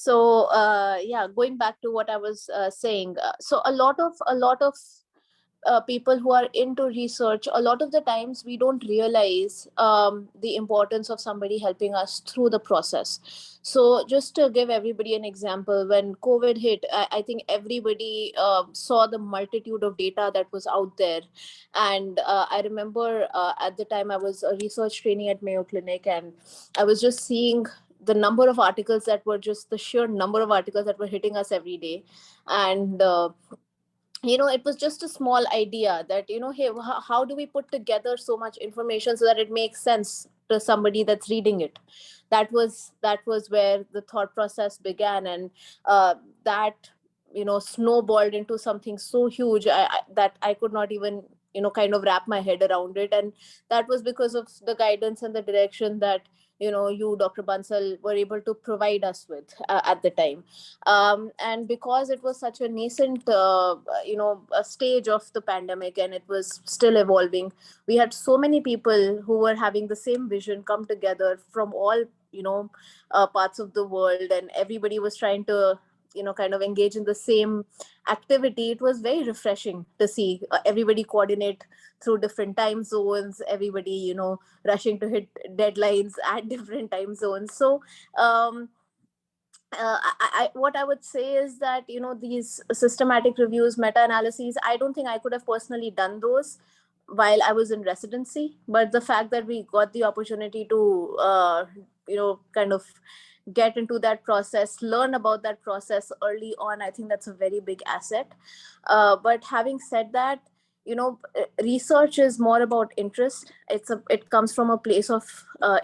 Yeah, going back to what I was saying, so a lot of people who are into research, a lot of the times we don't realize the importance of somebody helping us through the process. So just to give everybody an example, when COVID hit, I think everybody saw the multitude of data that was out there. And I remember at the time I was a research trainee at Mayo Clinic, and I was just seeing the number of articles that were just the sheer number of articles that were hitting us every day. And it was just a small idea that, hey, how do we put together so much information so that it makes sense to somebody that's reading it? That was where the thought process began. And that snowballed into something so huge that I could not even kind of wrap my head around it. And that was because of the guidance and the direction that you, Dr. Bansal, were able to provide us with at the time. And because it was such a nascent a stage of the pandemic, and it was still evolving, we had so many people who were having the same vision come together from all parts of the world, and everybody was trying to kind of engage in the same activity. It was very refreshing to see everybody coordinate through different time zones, everybody rushing to hit deadlines at different time zones. So what I would say is that these systematic reviews, meta-analyses, I don't think I could have personally done those while I was in residency. But the fact that we got the opportunity to kind of get into that process, learn about that process early on, I think that's a very big asset. But having said that, research is more about interest. It comes from a place of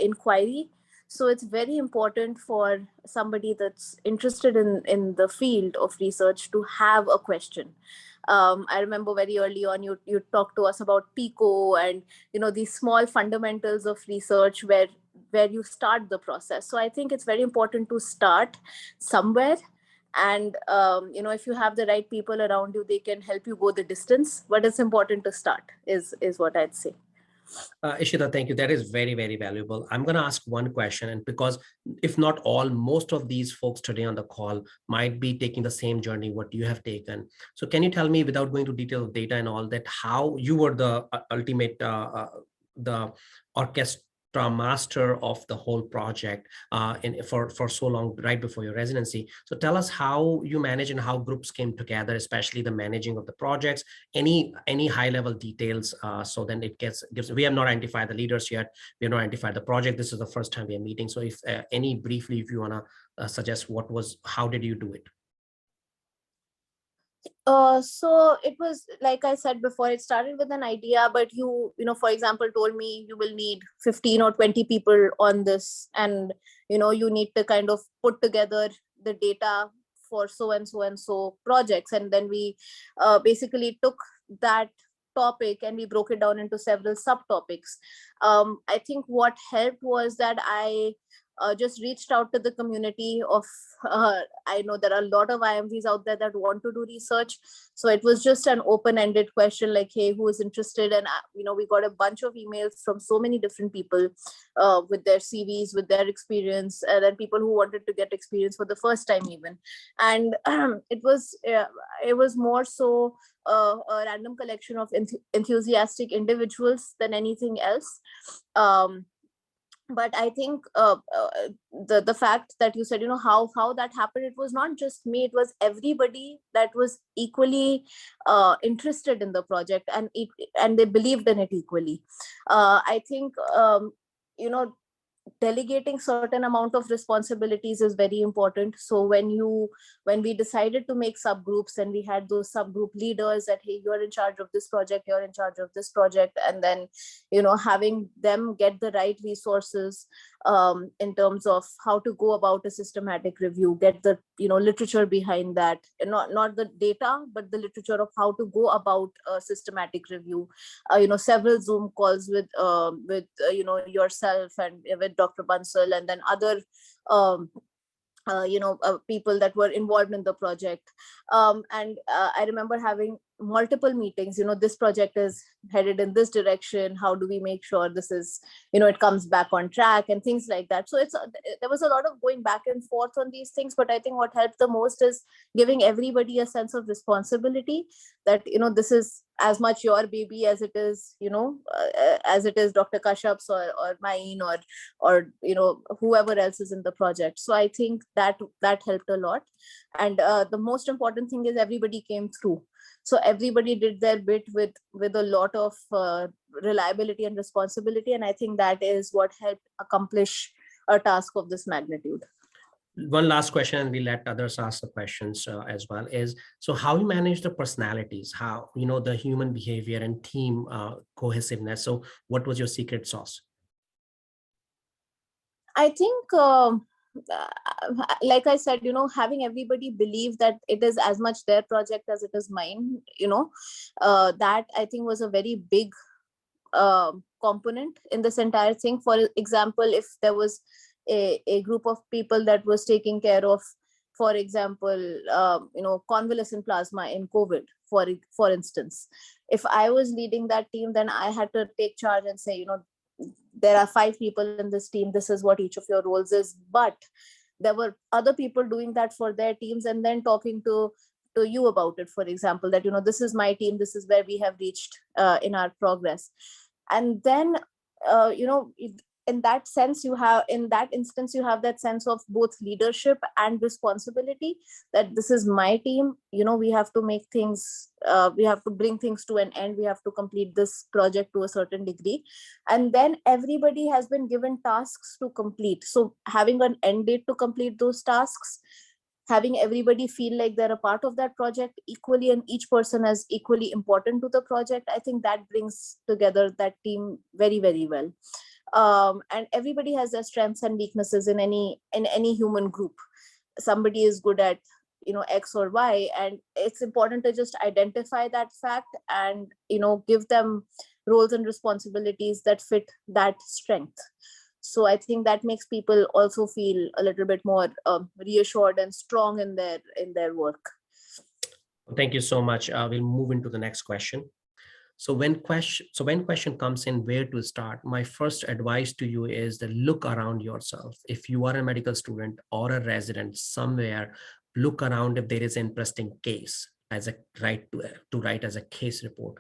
inquiry. So it's very important for somebody that's interested in the field of research to have a question. I remember very early on, you talked to us about PICO and these small fundamentals of research where you start the process. So I think it's very important to start somewhere. And if you have the right people around you, they can help you go the distance. But it's important to start is what I'd say. Ishita, thank you. That is very, very valuable. I'm going to ask one question, and because if not all, most of these folks today on the call might be taking the same journey what you have taken. So can you tell me, without going to detail of data and all that, how you were the ultimate, the orchestra master of the whole project for so long, right before your residency? So tell us how you manage and how groups came together, especially the managing of the projects. Any high level details, so then it gives. We have not identified the leaders yet. We have not identified the project. This is the first time we are meeting. So if any briefly, if you want to suggest how did you do it? So it was, like I said before, it started with an idea, but you for example, told me you will need 15 or 20 people on this, and you need to kind of put together the data for so and so and so projects. And then we basically took that topic and we broke it down into several subtopics. I think what helped was that I just reached out to the community of I know there are a lot of IMVs out there that want to do research. So it was just an open-ended question like, hey, who is interested? And we got a bunch of emails from so many different people with their CVs, with their experience, and then people who wanted to get experience for the first time even. And it was more so a random collection of enthusiastic individuals than anything else. But I think the fact that you said, how that happened, it was not just me, it was everybody that was equally interested in the project, and they believed in it equally. I think delegating certain amount of responsibilities is very important. So when we decided to make subgroups, and we had those subgroup leaders that, hey, you're in charge of this project, you're in charge of this project, and then having them get the right resources in terms of how to go about a systematic review, get the literature behind that, and not the data, but the literature of how to go about a systematic review. Several Zoom calls with yourself and with Dr. Bansal, and then other people that were involved in the project. And I remember having multiple meetings, this project is headed in this direction, how do we make sure this is, it comes back on track and things like that. So there was a lot of going back and forth on these things, but I think what helped the most is giving everybody a sense of responsibility, that this is as much your baby as it is, as it is Dr. Kashyap's or mine, or whoever else is in the project. So I think that helped a lot. And the most important thing is everybody came through. So everybody did their bit with a lot of reliability and responsibility, and I think that is what helped accomplish a task of this magnitude. One last question, and we let others ask the questions as well, is so how you manage the personalities, how the human behavior and team cohesiveness. So what was your secret sauce? I think like I said, having everybody believe that it is as much their project as it is mine, that I think was a very big component in this entire thing. For example, if there was a group of people that was taking care of, for example, convalescent plasma in COVID, for instance, if I was leading that team, then I had to take charge and say, there are 5 people in this team, this is what each of your roles is. But there were other people doing that for their teams, and then talking to you about it, for example, that this is my team, this is where we have reached in our progress. And then in that sense, in that instance you have that sense of both leadership and responsibility, that this is my team, we have to make things, we have to bring things to an end, we have to complete this project to a certain degree, and then everybody has been given tasks to complete. So having an end date to complete those tasks, having everybody feel like they're a part of that project equally, and each person is equally important to the project, I think that brings together that team very, very well. And everybody has their strengths and weaknesses in any human group. Somebody is good at X or Y, and it's important to just identify that fact and give them roles and responsibilities that fit that strength. So I think that makes people also feel a little bit more reassured and strong in their work. Thank you so much. We'll move into the next question. So when question comes in, where to start, my first advice to you is to look around yourself. If you are a medical student or a resident somewhere, look around if there is an interesting case as a to write as a case report.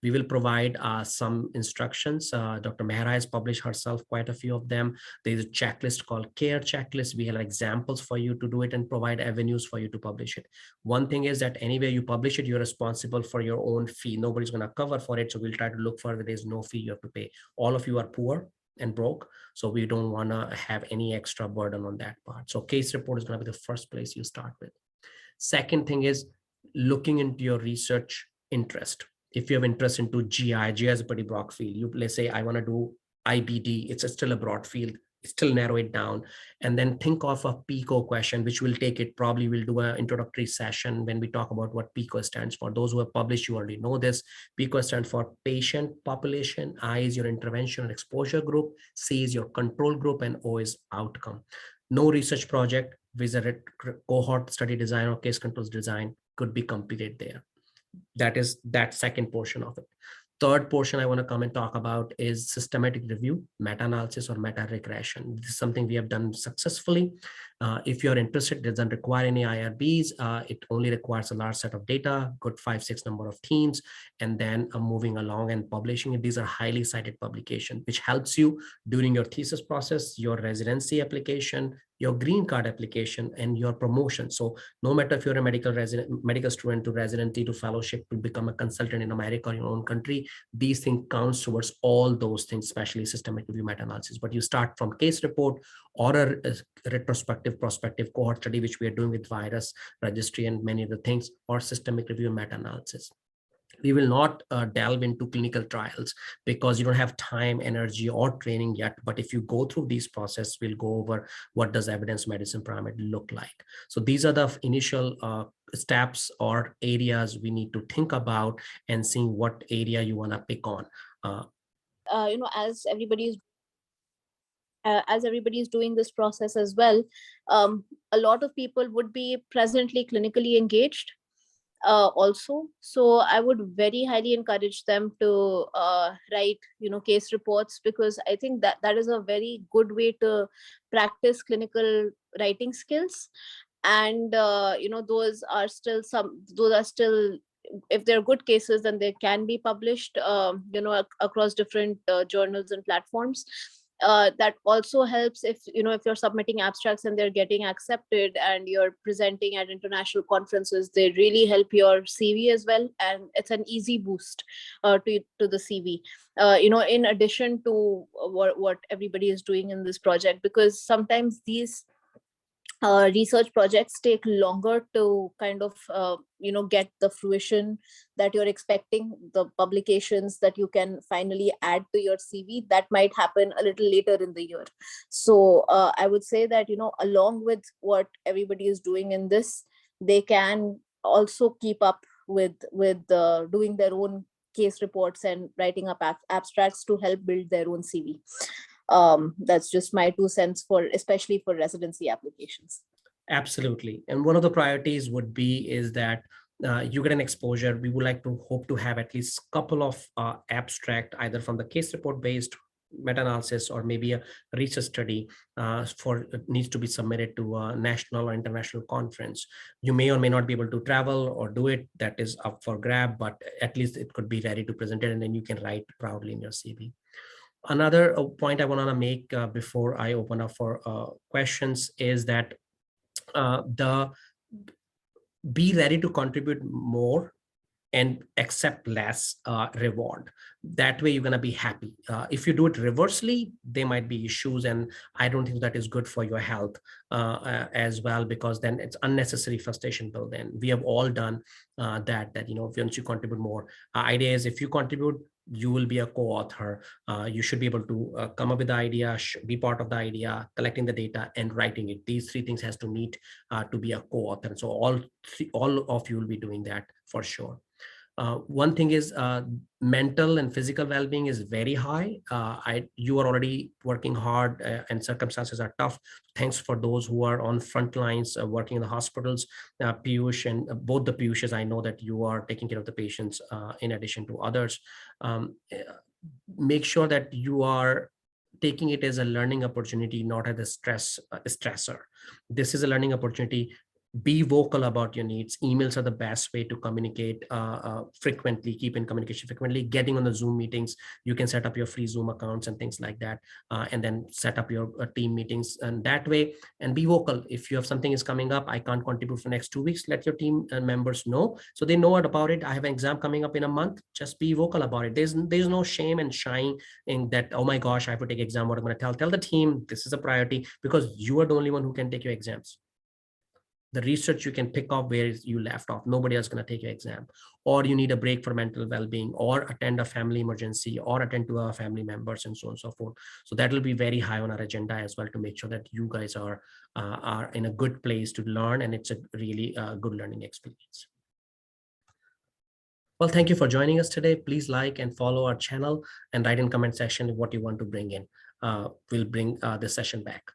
We will provide some instructions. Dr. Mehra has published herself quite a few of them. There's a checklist called CARE checklist. We have examples for you to do it and provide avenues for you to publish it. One thing is that anywhere you publish it, you're responsible for your own fee. Nobody's going to cover for it. So we'll try to look for there's no fee you have to pay. All of you are poor and broke, so we don't want to have any extra burden on that part. So case report is going to be the first place you start with. Second thing is looking into your research interest. If you have interest into GI is a pretty broad field. Let's say I want to do IBD, it's still a broad field, still narrow it down, and then think of a PICO question, which will take it. Probably we'll do an introductory session when we talk about what PICO stands for. Those who have published, you already know this. PICO stands for patient population, I is your intervention and exposure group, C is your control group, and O is outcome. No research project, visited cohort study design or case controls design could be completed there. That is that second portion of it. Third portion I want to come and talk about is systematic review, meta-analysis, or meta-regression. This is something we have done successfully. If you're interested, it doesn't require any IRBs. It only requires a large set of data, good 5-6 number of teams, and then moving along and publishing it. These are highly cited publications, which helps you during your thesis process, your residency application, your green card application, and your promotion. So no matter if you're a medical student to residency to fellowship to become a consultant in America or your own country, these things counts towards all those things, especially systematic review, meta-analysis. But you start from case report or a retrospective prospective cohort study, which we are doing with virus registry and many other things, or systemic review and meta-analysis. We will not delve into clinical trials because you don't have time, energy, or training yet. But if you go through these process, we'll go over what does evidence medicine pyramid look like. So these are the initial steps or areas we need to think about and seeing what area you want to pick on. As everybody is doing this process as well, a lot of people would be presently clinically engaged, also. So I would very highly encourage them to write, case reports, because I think that that is a very good way to practice clinical writing skills. And those are still, if they're good cases, then they can be published, across different journals and platforms. That also helps if if you're submitting abstracts and they're getting accepted and you're presenting at international conferences. They really help your CV as well, and it's an easy boost to the CV, in addition to what everybody is doing in this project, because sometimes these research projects take longer to kind of get the fruition that you're expecting. The publications that you can finally add to your CV, that might happen a little later in the year. So I would say that along with what everybody is doing in this, they can also keep up with doing their own case reports and writing up abstracts to help build their own CV. That's just my 2 cents, for especially for residency applications. Absolutely. And one of the priorities would be is that you get an exposure. We would like to hope to have at least a couple of abstract, either from the case report based meta-analysis or maybe a research study for needs to be submitted to a national or international conference. You may or may not be able to travel or do it. That is up for grab, but at least it could be ready to present it, and then you can write proudly in your CV. Another point I want to make before I open up for questions is that the be ready to contribute more and accept less reward. That way you're going to be happy. If you do it reversely, there might be issues, and I don't think that is good for your health as well, because then it's unnecessary frustration build in. We have all done that once you contribute more, idea is if you contribute, you will be a co-author. You should be able to come up with the idea, be part of the idea, collecting the data and writing it. These three things has to meet to be a co-author. So all of you will be doing that for sure. One thing is mental and physical well-being is very high. You are already working hard and circumstances are tough. Thanks for those who are on front lines working in the hospitals. Piyush and both the Piyushes, I know that you are taking care of the patients in addition to others. Make sure that you are taking it as a learning opportunity, not as a stressor. This is a learning opportunity. Be vocal about your needs. Emails are the best way to communicate frequently. Keep in communication frequently. Getting on the Zoom meetings, you can set up your free Zoom accounts and things like that, and then set up your team meetings and that way. And be vocal. If you have something is coming up, I can't contribute for next 2 weeks, let your team members know so they know about it. I have an exam coming up in a month. Just be vocal about it. There's no shame and shying in that. Oh my gosh, I have to take exam. What I'm going to tell the team this is a priority, because you are the only one who can take your exams. The research you can pick up where you left off. Nobody else is going to take your exam. Or you need a break for mental well-being, or attend a family emergency, or attend to our family members, and so on and so forth. So that will be very high on our agenda as well, to make sure that you guys are in a good place to learn, and it's a really good learning experience. Well, thank you for joining us today. Please like and follow our channel and write in comment section what you want to bring in. We'll bring this session back.